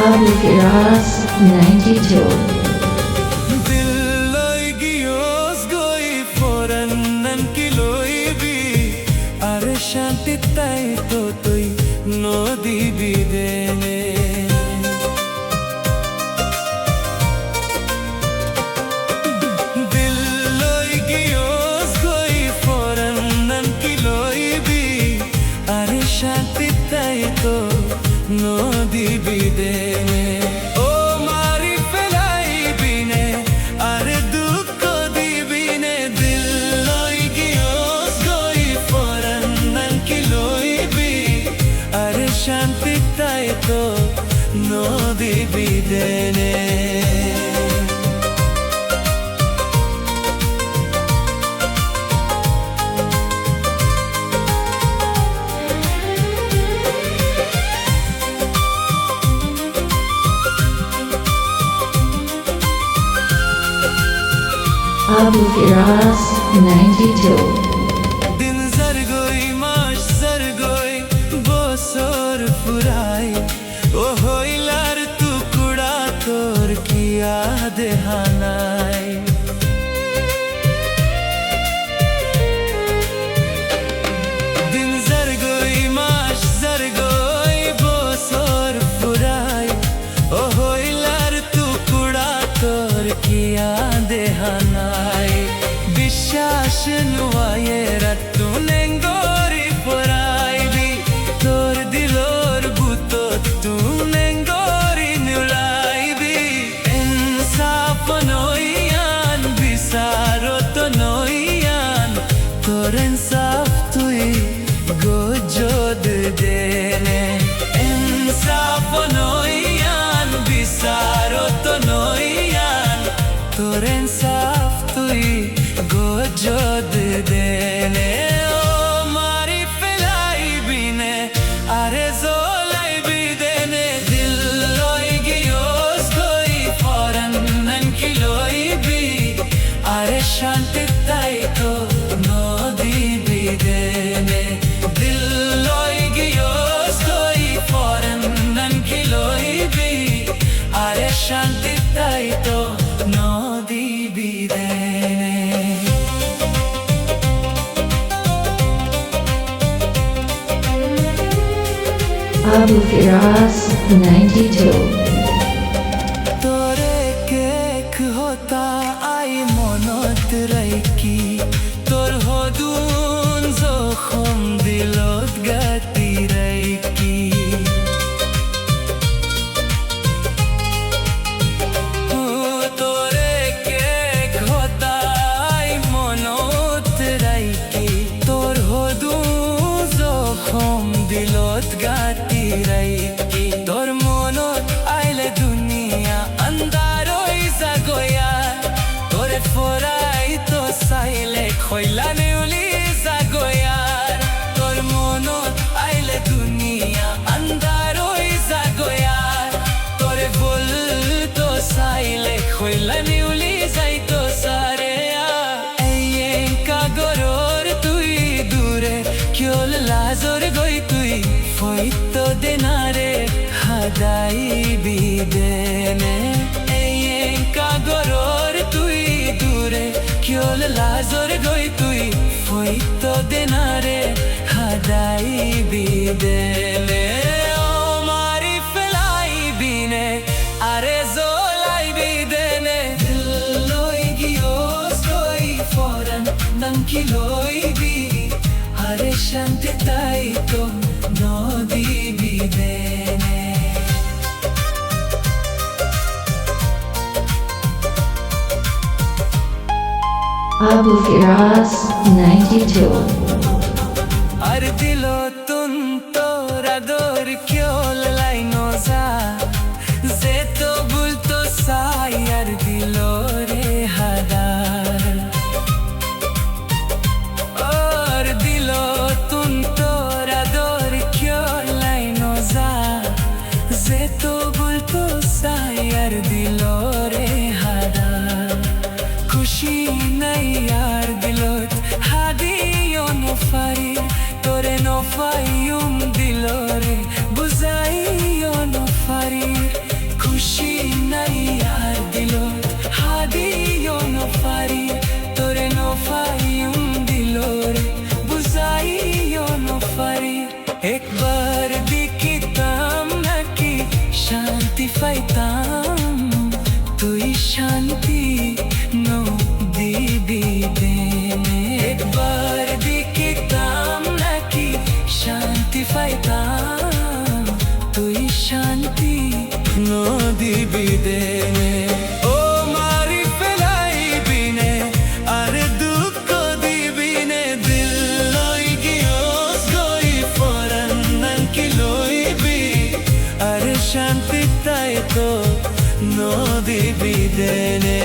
Abu Firas 92 Dilloi gios goi forannan kiloi bi are shanti tai to toi nodi bidene Dilloi gios goi forannan kiloi bi are shanti tai to nodi bidene শান্তি তাই তো নদী বিদেনে Abu Firas 92 হইলার টুকুরা তোর কিয়া দেহানাই দিন জরগই মাস জরগই বছর ফুরাই ও হইলার টুকুরা তোর কিয়া দেহানাই বিশ্বাস নুয়ায়ে রাতু নেঙ্গরি পরাইবি তোর দিলর বুতো তু Jod dene o mari felai bine are zolai bidene dil loi gios goi foran nan kiloi bi are shanti tai to nodi bidene dil loi gios goi foran nan kiloi bi are shanti tai to nodi bidene Abu Firas 92 Tore kek hota ai monot raiki Tor hodun zokhom dilot gati raiki Tore kek hota ai monot raiki Tor hodun zokhom dilot gati তোর মনত আইলে দুনিয়া আন্ধার হইসা গয়া তোরে ফরাই তো চাইলে খইলা নেউলি গয়া তোর মনত আইলে দুনিয়া আন্ধার হইসা গয়া তোরে বল তো চাইলে খইলা নেউলি যাইতো সারে এই কাগরর তুই দূরে কিয়ল লাজর গই তুই ফইতো দেনারে হাদাই বিদেনে এই কাগরর তুই দূরে কিয়ল লাজর গই তুই ফইতো দেনারে হাদাই বিদেনে ও মারি ফেলাই বিনে আরে জলাই বিদেনে দিল লই গিয়োস গই nankiloibi Are shante taito no dividene Abu Firas 92 Ar dilo tun tora dor kyol lainoza Zeto bulto sai ar dilo re hadar Ar dilo tun tora dor kyol lainoza Zeto bulto sai ar dilo re hadar Kushi nahi ar dilot hadiyo no farir Tore no fayum dilore buzaiyo no farir Kushi nahi ar dilot hadiyo no farir Tore no fayum dilore buzaiyo no farir Ek bar dikitam naki shanti faitam Tui shanti no dibidene Ek bar dikitam naki shanti faitam Tui shanti no dibidene O mari felai bine are dukko dibine dil loi gios goi foran nankiloi bi are shanti taito no dividene